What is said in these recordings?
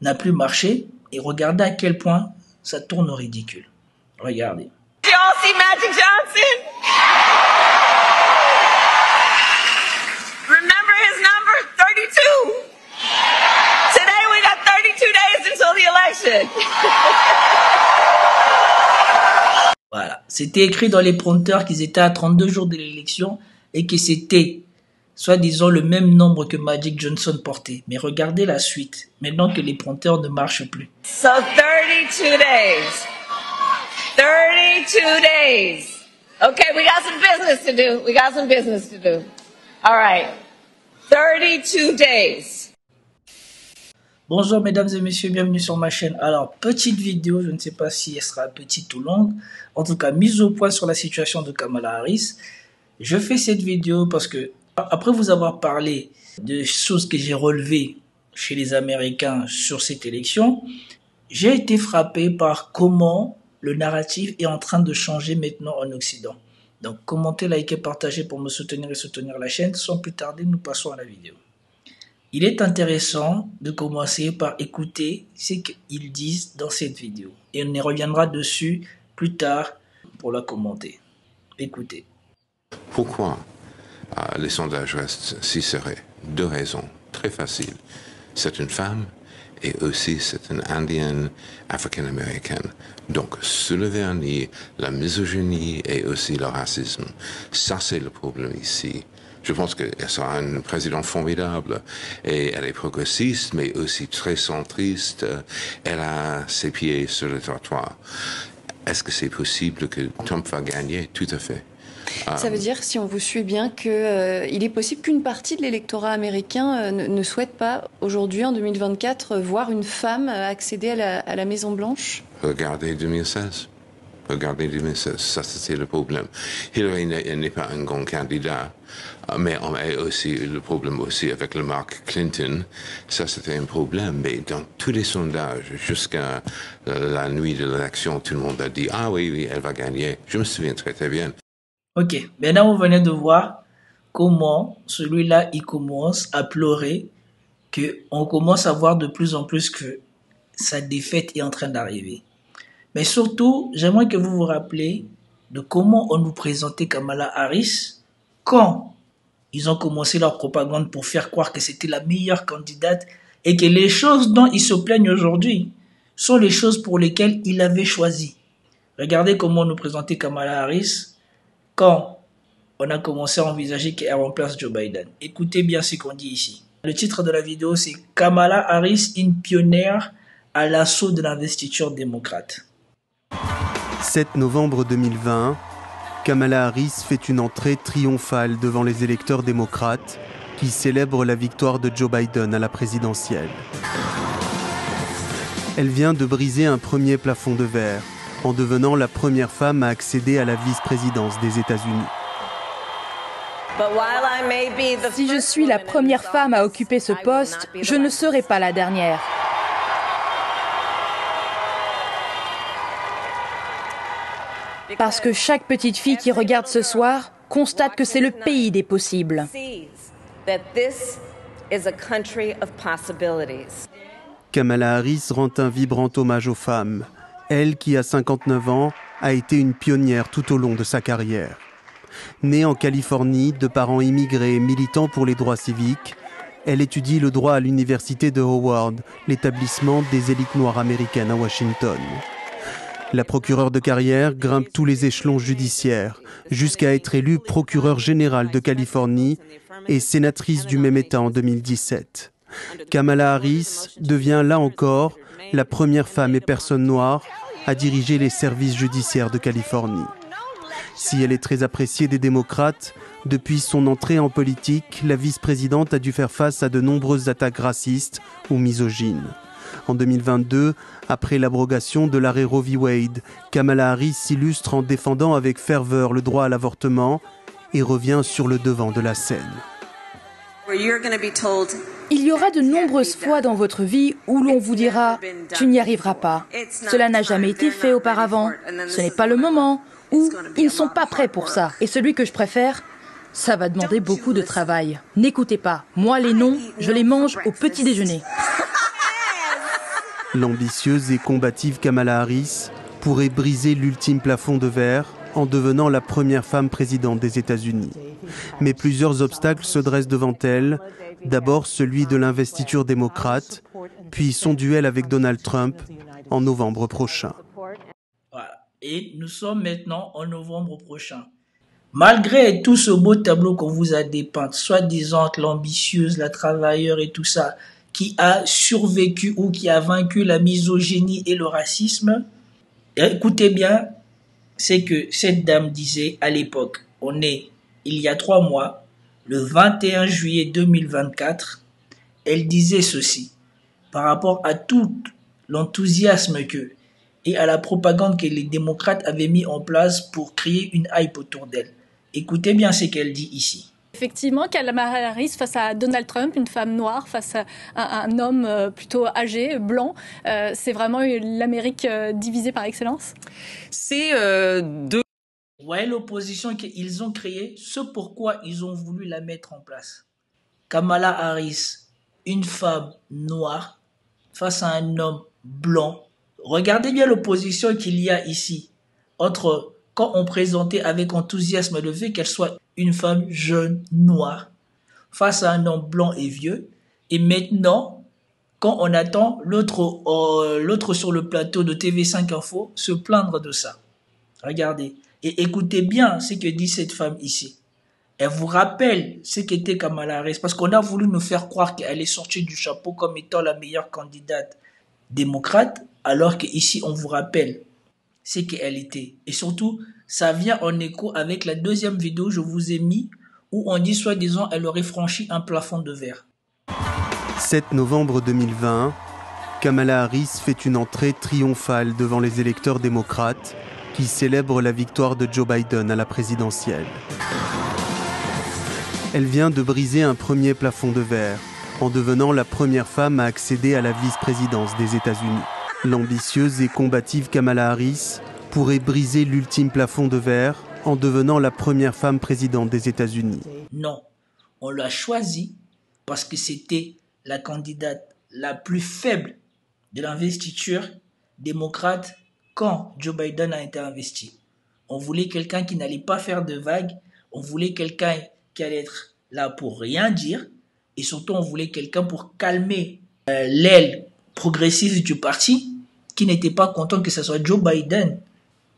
n'a plus marché et regardez à quel point ça tourne au ridicule. Regardez. Did you all see Magic Johnson? Remember his number? 32. Today we got 32 days until the election. Voilà, c'était écrit dans les prompteurs qu'ils étaient à 32 jours de l'élection et que c'était, soi-disant, le même nombre que Magic Johnson portait. Mais regardez la suite, maintenant que les prompteurs ne marchent plus. So 32 days. 32 days. Okay, we got some business to do. We got some business to do. All right. 32 days. Bonjour mesdames et messieurs, bienvenue sur ma chaîne. Alors, petite vidéo, je ne sais pas si elle sera petite ou longue. En tout cas, mise au point sur la situation de Kamala Harris. Je fais cette vidéo parce que, après vous avoir parlé de choses que j'ai relevées chez les Américains sur cette élection, j'ai été frappé par comment le narratif est en train de changer maintenant en Occident. Donc, commentez, likez, partagez pour me soutenir et soutenir la chaîne. Sans plus tarder, nous passons à la vidéo. Il est intéressant de commencer par écouter ce qu'ils disent dans cette vidéo. Et on y reviendra dessus plus tard pour la commenter. Écoutez. Pourquoi les sondages restent si serrés? Deux raisons très faciles. C'est une femme et aussi c'est une indienne africaine-américaine. Donc, sous le vernis, la misogynie et aussi le racisme. Ça, c'est le problème ici. Je pense qu'elle sera une présidente formidable et elle est progressiste, mais aussi très centriste. Elle a ses pieds sur le trottoir. Est-ce que c'est possible que Trump va gagner? Tout à fait. Ça veut dire, si on vous suit bien, qu'il est possible qu'une partie de l'électorat américain ne souhaite pas, aujourd'hui, en 2024, voir une femme accéder à la Maison-Blanche? Regardez 2016. Regardez 2016, ça c'était le problème. Hillary n'est pas un grand candidat, mais on a aussi le problème aussi avec le Mark Clinton. Ça c'était un problème, mais dans tous les sondages, jusqu'à la nuit de l'élection, tout le monde a dit « Ah oui, elle va gagner ». Je me souviens très très bien. Ok, maintenant vous venez de voir comment celui-là, il commence à pleurer, qu'on commence à voir de plus en plus que sa défaite est en train d'arriver. Mais surtout, j'aimerais que vous vous rappeliez de comment on nous présentait Kamala Harris quand ils ont commencé leur propagande pour faire croire que c'était la meilleure candidate et que les choses dont ils se plaignent aujourd'hui sont les choses pour lesquelles ils avaient choisi. Regardez comment on nous présentait Kamala Harris quand on a commencé à envisager qu'elle remplace Joe Biden. Écoutez bien ce qu'on dit ici. Le titre de la vidéo, c'est « Kamala Harris, une pionnière à l'assaut de l'investiture démocrate ». 7 novembre 2020, Kamala Harris fait une entrée triomphale devant les électeurs démocrates qui célèbrent la victoire de Joe Biden à la présidentielle. Elle vient de briser un premier plafond de verre en devenant la première femme à accéder à la vice-présidence des États-Unis. Si je suis la première femme à occuper ce poste, je ne serai pas la dernière. Parce que chaque petite fille qui regarde ce soir constate que c'est le pays des possibles. Kamala Harris rend un vibrant hommage aux femmes. Elle, qui a 59 ans, a été une pionnière tout au long de sa carrière. Née en Californie, de parents immigrés et militants pour les droits civiques, elle étudie le droit à l'université de Howard, l'établissement des élites noires américaines à Washington. La procureure de carrière grimpe tous les échelons judiciaires, jusqu'à être élue procureure générale de Californie et sénatrice du même État en 2017. Kamala Harris devient là encore la première femme et personne noire à diriger les services judiciaires de Californie. Si elle est très appréciée des démocrates, depuis son entrée en politique, la vice-présidente a dû faire face à de nombreuses attaques racistes ou misogynes. En 2022, après l'abrogation de l'arrêt Roe v. Wade, Kamala Harris s'illustre en défendant avec ferveur le droit à l'avortement et revient sur le devant de la scène. Il y aura de nombreuses fois dans votre vie où l'on vous dira « tu n'y arriveras pas, cela n'a jamais été fait auparavant, ce n'est pas le moment » ou « ils ne sont pas prêts pour ça ». Et celui que je préfère, ça va demander beaucoup de travail. N'écoutez pas, moi les noms, je les mange au petit déjeuner. L'ambitieuse et combative Kamala Harris pourrait briser l'ultime plafond de verre en devenant la première femme présidente des États-Unis. Mais plusieurs obstacles se dressent devant elle. D'abord celui de l'investiture démocrate, puis son duel avec Donald Trump en novembre prochain. Voilà. Et nous sommes maintenant en novembre prochain. Malgré tout ce beau tableau qu'on vous a dépeint, soi-disant l'ambitieuse, la travailleuse et tout ça, qui a survécu ou qui a vaincu la misogynie et le racisme, écoutez bien, c'est que cette dame disait à l'époque, il y a 3 mois, le 21 juillet 2024, elle disait ceci, par rapport à tout l'enthousiasme et à la propagande que les démocrates avaient mis en place pour créer une hype autour d'elle. Écoutez bien ce qu'elle dit ici. Effectivement, Kamala Harris face à Donald Trump, une femme noire, face à un homme plutôt âgé, blanc, c'est vraiment l'Amérique divisée par excellence. C'est Vous voyez l'opposition qu'ils ont créée, ce pourquoi ils ont voulu la mettre en place. Kamala Harris, une femme noire, face à un homme blanc. Regardez bien l'opposition qu'il y a ici, entre quand on présentait avec enthousiasme le fait qu'elle soit une femme jeune, noire, face à un homme blanc et vieux, et maintenant, quand on attend l'autre sur le plateau de TV5 Info se plaindre de ça. Regardez, et écoutez bien ce que dit cette femme ici. Elle vous rappelle ce qu'était Kamala Harris, parce qu'on a voulu nous faire croire qu'elle est sortie du chapeau comme étant la meilleure candidate démocrate, alors qu'ici on vous rappelle ce qu'elle était. Et surtout, ça vient en écho avec la deuxième vidéo que je vous ai mis, où on dit soi-disant elle aurait franchi un plafond de verre. 7 novembre 2020, Kamala Harris fait une entrée triomphale devant les électeurs démocrates qui célèbrent la victoire de Joe Biden à la présidentielle. Elle vient de briser un premier plafond de verre en devenant la première femme à accéder à la vice-présidence des États-Unis. L'ambitieuse et combative Kamala Harris pourrait briser l'ultime plafond de verre en devenant la première femme présidente des États-Unis. Non, on l'a choisie parce que c'était la candidate la plus faible de l'investiture démocrate quand Joe Biden a été investi. On voulait quelqu'un qui n'allait pas faire de vagues, on voulait quelqu'un qui allait être là pour rien dire, et surtout on voulait quelqu'un pour calmer l'aile progressiste du parti, qui n'était pas content que ce soit Joe Biden,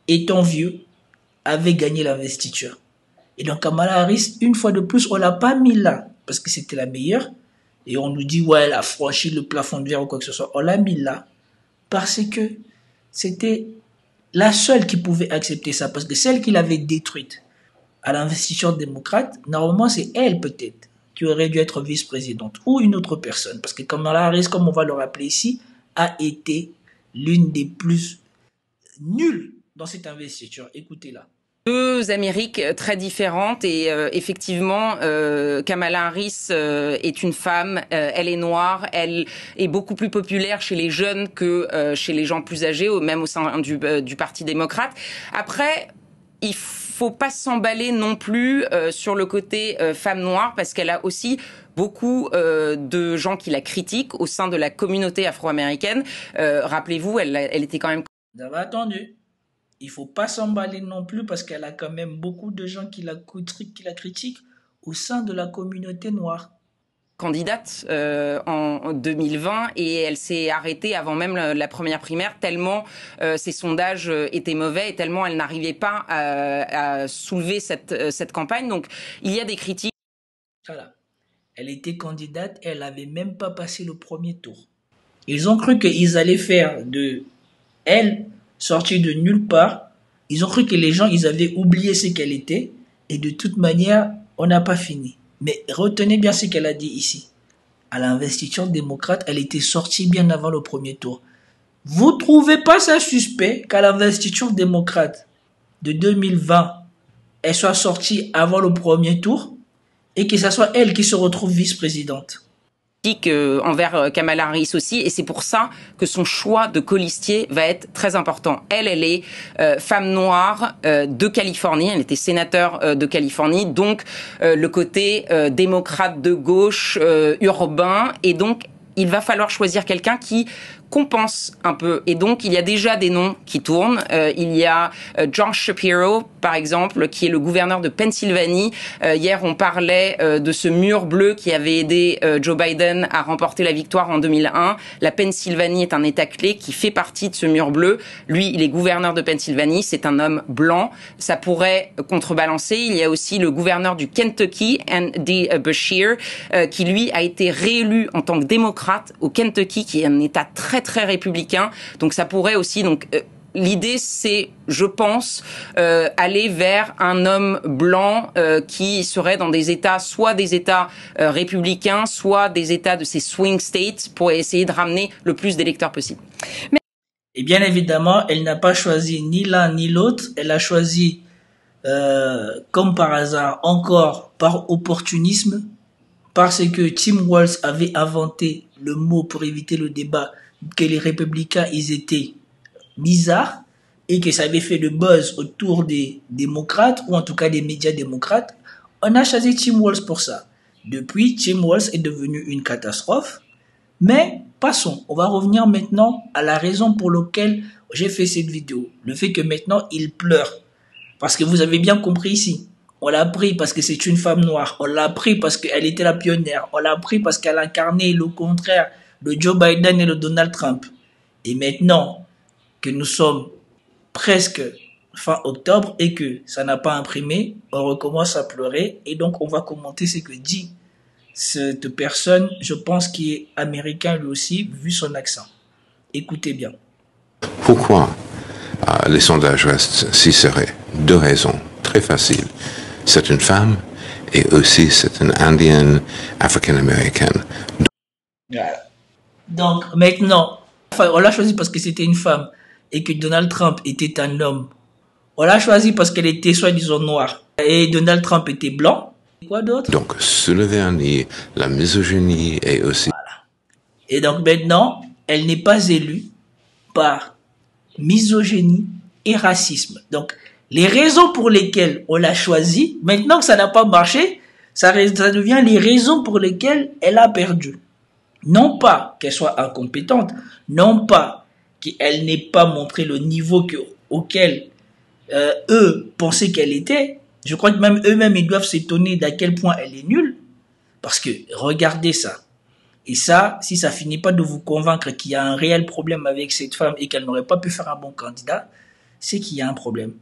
étant vieux, avait gagné l'investiture. Et donc Kamala Harris, une fois de plus, on l'a pas mis là, parce que c'était la meilleure, et on nous dit, ouais, elle a franchi le plafond de verre ou quoi que ce soit. On l'a mis là, parce que c'était la seule qui pouvait accepter ça, parce que celle qui l'avait détruite à l'investiture démocrate, normalement c'est elle peut-être qui aurait dû être vice-présidente, ou une autre personne, parce que Kamala Harris, comme on va le rappeler ici, a été l'une des plus nulles dans cette investiture. Écoutez-la. 2 Amériques très différentes et effectivement Kamala Harris est une femme, elle est noire, elle est beaucoup plus populaire chez les jeunes que chez les gens plus âgés, même au sein du Parti démocrate. Après, il faut pas s'emballer non plus sur le côté femme noire, parce qu'elle a aussi beaucoup de gens qui la critiquent au sein de la communauté afro-américaine. Rappelez-vous, elle était quand même... Vous avez attendu. Il ne faut pas s'emballer non plus, parce qu'elle a quand même beaucoup de gens qui la critiquent au sein de la communauté noire. Candidate en 2020, et elle s'est arrêtée avant même la première primaire, tellement ses sondages étaient mauvais et tellement elle n'arrivait pas à soulever cette campagne. Donc il y a des critiques. Voilà. Elle était candidate, elle n'avait même pas passé le premier tour. Ils ont cru qu'ils allaient faire de elle sortie de nulle part. Ils ont cru que les gens, ils avaient oublié ce qu'elle était, et de toute manière, on n'a pas fini. Mais retenez bien ce qu'elle a dit ici. À l'investiture démocrate, elle était sortie bien avant le premier tour. Vous trouvez pas ça suspect qu'à l'investiture démocrate de 2020, elle soit sortie avant le premier tour et que ce soit elle qui se retrouve vice-présidente? Envers Kamala Harris aussi, et c'est pour ça que son choix de colistier va être très important. Elle est femme noire de Californie, elle était sénateur de Californie, donc le côté démocrate de gauche urbain, et donc il va falloir choisir quelqu'un qui compense un peu. Et donc, il y a déjà des noms qui tournent. Il y a John Shapiro, par exemple, qui est le gouverneur de Pennsylvanie. Hier, on parlait de ce mur bleu qui avait aidé Joe Biden à remporter la victoire en 2001. La Pennsylvanie est un État clé qui fait partie de ce mur bleu. Lui, il est gouverneur de Pennsylvanie. C'est un homme blanc. Ça pourrait contrebalancer. Il y a aussi le gouverneur du Kentucky, Andy Beshear, qui lui a été réélu en tant que démocrate au Kentucky, qui est un État très très républicain. Donc ça pourrait aussi l'idée, c'est, je pense, aller vers un homme blanc qui serait dans des États, soit des États républicains, soit des États de ces swing states, pour essayer de ramener le plus d'électeurs possible. Et bien évidemment, elle n'a pas choisi ni l'un ni l'autre. Elle a choisi, comme par hasard, encore par opportunisme, parce que Tim Walz avait inventé le mot pour éviter le débat que les républicains, ils étaient bizarres et que ça avait fait le buzz autour des démocrates, ou en tout cas des médias démocrates. On a choisi Tim Walz pour ça. Depuis, Tim Walz est devenu une catastrophe. Mais passons, on va revenir maintenant à la raison pour laquelle j'ai fait cette vidéo. Le fait que maintenant, il pleure. Parce que vous avez bien compris ici. On l'a pris parce que c'est une femme noire. On l'a pris parce qu'elle était la pionnière. On l'a pris parce qu'elle incarnait le contraire de Joe Biden et de Donald Trump. Et maintenant que nous sommes presque fin octobre et que ça n'a pas imprimé, on recommence à pleurer. Et donc, on va commenter ce que dit cette personne, je pense qu'il est américain lui aussi, vu son accent. Écoutez bien. Pourquoi les sondages restent si serrés? Deux raisons très faciles. C'est une femme et aussi c'est une indienne africaine-américaine. Voilà. Donc maintenant, on l'a choisi parce que c'était une femme et que Donald Trump était un homme. On l'a choisi parce qu'elle était soi-disant noire et Donald Trump était blanc. Quoi d'autre? Donc, sous le vernis, la misogynie et aussi... Voilà. Et donc maintenant, elle n'est pas élue par misogynie et racisme. Donc, les raisons pour lesquelles on l'a choisie, maintenant que ça n'a pas marché, ça devient les raisons pour lesquelles elle a perdu. Non pas qu'elle soit incompétente, non pas qu'elle n'ait pas montré le niveau auquel eux pensaient qu'elle était. Je crois que même eux-mêmes, ils doivent s'étonner d'à quel point elle est nulle. Parce que, regardez ça. Et ça, si ça finit pas de vous convaincre qu'il y a un réel problème avec cette femme et qu'elle n'aurait pas pu faire un bon candidat, c'est qu'il y a un problème.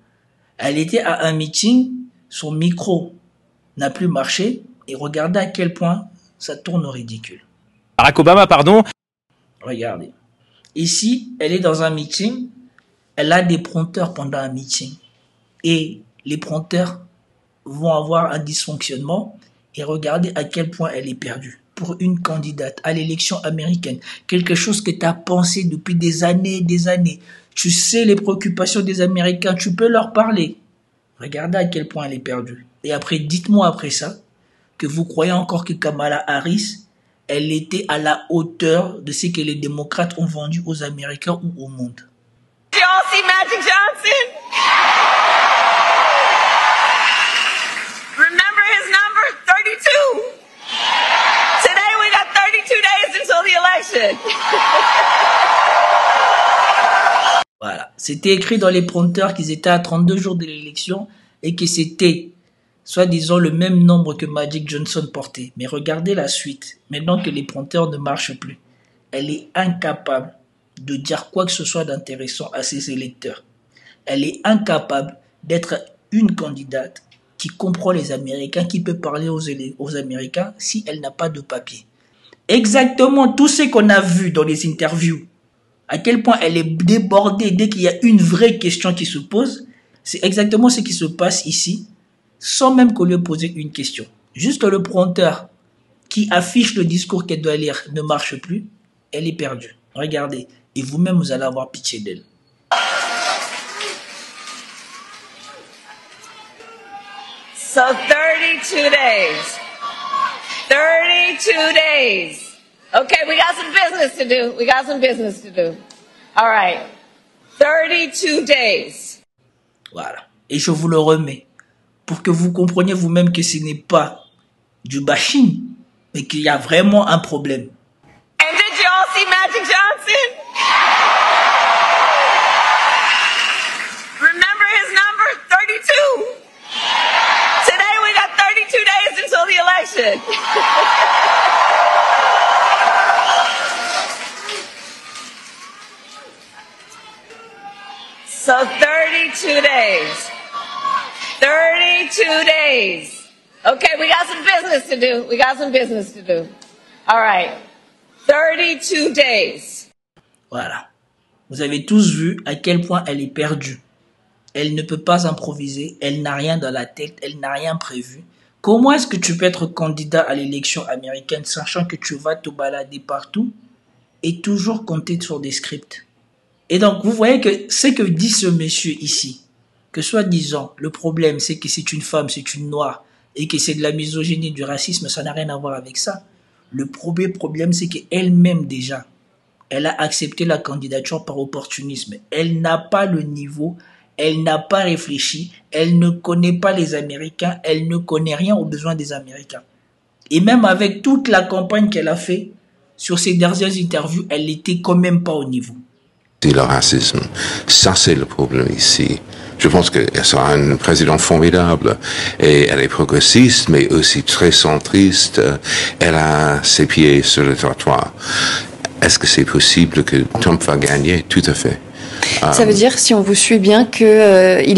Elle était à un meeting, son micro n'a plus marché, et regardez à quel point ça tourne au ridicule. Barack Obama, pardon. Regardez. Ici, elle est dans un meeting, elle a des prompteurs pendant un meeting. Et les prompteurs vont avoir un dysfonctionnement et regardez à quel point elle est perdue. Pour une candidate à l'élection américaine, quelque chose que tu as pensé depuis des années, tu sais les préoccupations des Américains, tu peux leur parler. Regardez à quel point elle est perdue. Et après, dites-moi après ça, que vous croyez encore que Kamala Harris, elle était à la hauteur de ce que les démocrates ont vendu aux Américains ou au monde. Did y'all see Magic Johnson? Remember his number? 32. Today we got 32 days until the election. Voilà. C'était écrit dans les prompteurs qu'ils étaient à 32 jours de l'élection et que c'était, soi-disant, le même nombre que Magic Johnson portait. Mais regardez la suite. Maintenant que les prompteurs ne marchent plus, elle est incapable de dire quoi que ce soit d'intéressant à ses électeurs. Elle est incapable d'être une candidate qui comprend les Américains, qui peut parler aux Américains si elle n'a pas de papier. Exactement tout ce qu'on a vu dans les interviews, à quel point elle est débordée dès qu'il y a une vraie question qui se pose, c'est exactement ce qui se passe ici, sans même qu'on lui ait posé une question. Juste le prompteur qui affiche le discours qu'elle doit lire ne marche plus, elle est perdue. Regardez, et vous-même vous allez avoir pitié d'elle. So 32 days. 32 days. Okay, we got some business to do. We got some business to do. All right. 32 days. Voilà. Et je vous le remets pour que vous compreniez vous-même que ce n'est pas du bashing, mais qu'il y a vraiment un problème. And did you all see Magic Johnson? So 32 days. 32 days. Okay, we got some business to do. We got some business to do. All right. 32 days. Voilà. Vous avez tous vu à quel point elle est perdue. Elle ne peut pas improviser, elle n'a rien dans la tête, elle n'a rien prévu. Comment est-ce que tu peux être candidat à l'élection américaine sachant que tu vas te balader partout et toujours compter sur des scripts? Et donc, vous voyez que ce que dit ce monsieur ici, que soi-disant, le problème c'est que c'est une femme, c'est une noire, et que c'est de la misogynie, du racisme, ça n'a rien à voir avec ça. Le premier problème, c'est qu'elle-même déjà, elle a accepté la candidature par opportunisme. Elle n'a pas le niveau, elle n'a pas réfléchi, elle ne connaît pas les Américains, elle ne connaît rien aux besoins des Américains. Et même avec toute la campagne qu'elle a fait sur ses dernières interviews, elle n'était quand même pas au niveau. Le racisme, ça c'est le problème ici. Je pense qu'elle sera un président formidable et elle est progressiste mais aussi très centriste. Elle a ses pieds sur le trottoir. Est-ce que c'est possible que Trump va gagner? Tout à fait. Ça veut dire, si on vous suit bien, qu'il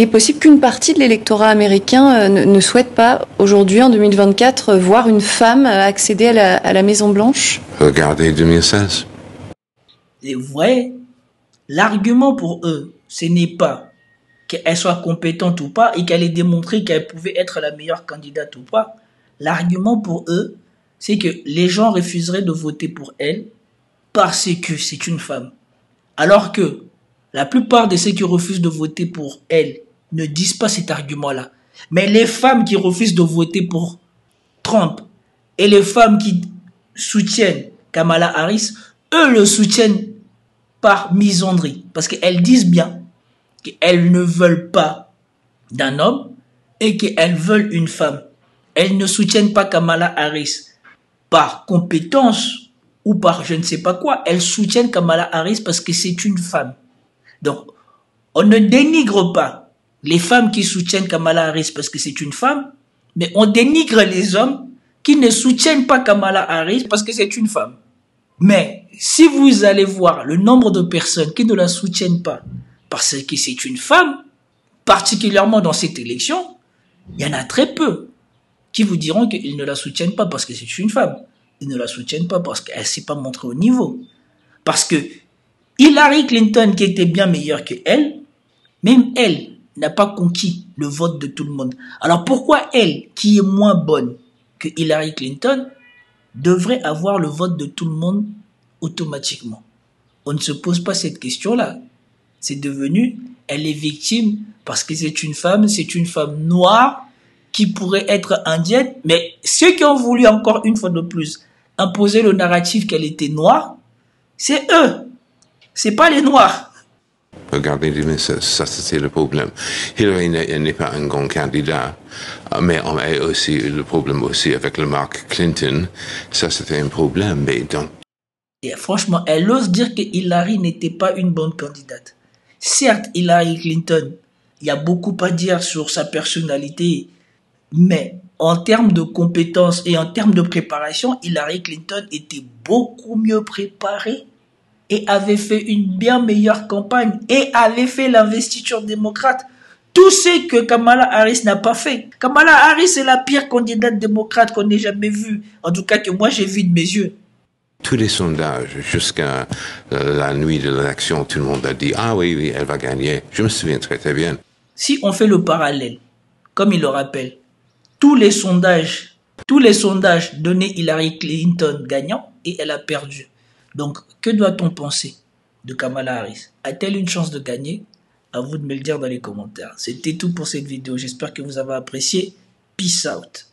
est possible qu'une partie de l'électorat américain ne souhaite pas, aujourd'hui, en 2024, voir une femme accéder à la Maison-Blanche? Regardez 2016. Et vous voyez, l'argument pour eux, ce n'est pas qu'elle soit compétente ou pas et qu'elle ait démontré qu'elle pouvait être la meilleure candidate ou pas. L'argument pour eux, c'est que les gens refuseraient de voter pour elle parce que c'est une femme. Alors que la plupart de ceux qui refusent de voter pour elle ne disent pas cet argument-là. Mais les femmes qui refusent de voter pour Trump et les femmes qui soutiennent Kamala Harris, eux le soutiennent par misandrie. Parce qu'elles disent bien qu'elles ne veulent pas d'un homme et qu'elles veulent une femme. Elles ne soutiennent pas Kamala Harris par compétence ou par je ne sais pas quoi. Elles soutiennent Kamala Harris parce que c'est une femme. Donc, on ne dénigre pas les femmes qui soutiennent Kamala Harris parce que c'est une femme, mais on dénigre les hommes qui ne soutiennent pas Kamala Harris parce que c'est une femme. Mais si vous allez voir le nombre de personnes qui ne la soutiennent pas parce que c'est une femme, particulièrement dans cette élection, il y en a très peu qui vous diront qu'ils ne la soutiennent pas parce que c'est une femme. Ils ne la soutiennent pas parce qu'elle ne s'est pas montrée au niveau. Parce que Hillary Clinton, qui était bien meilleure que elle, même elle n'a pas conquis le vote de tout le monde. Alors pourquoi elle, qui est moins bonne que Hillary Clinton, devrait avoir le vote de tout le monde automatiquement? On ne se pose pas cette question-là. C'est devenu, elle est victime parce que c'est une femme noire qui pourrait être indienne. Mais ceux qui ont voulu encore une fois de plus imposer le narratif qu'elle était noire, c'est eux. C'est pas les noirs. Regardez, ça c'est le problème. Hillary n'est pas un grand candidat, mais on a aussi le problème aussi avec le Mark Clinton. Ça c'était un problème, mais donc... Et franchement, elle ose dire que Hillary n'était pas une bonne candidate. Certes, Hillary Clinton, il y a beaucoup à dire sur sa personnalité, mais en termes de compétences et en termes de préparation, Hillary Clinton était beaucoup mieux préparée et avait fait une bien meilleure campagne et avait fait l'investiture démocrate. Tout ce que Kamala Harris n'a pas fait. Kamala Harris est la pire candidate démocrate qu'on ait jamais vue. En tout cas que moi j'ai vu de mes yeux. Tous les sondages, jusqu'à la nuit de l'élection, tout le monde a dit « Ah oui, elle va gagner ». Je me souviens très très bien. Si on fait le parallèle, comme il le rappelle, tous les sondages donnaient Hillary Clinton gagnant et elle a perdu. Donc, que doit-on penser de Kamala Harris? A-t-elle une chance de gagner? À vous de me le dire dans les commentaires. C'était tout pour cette vidéo. J'espère que vous avez apprécié. Peace out.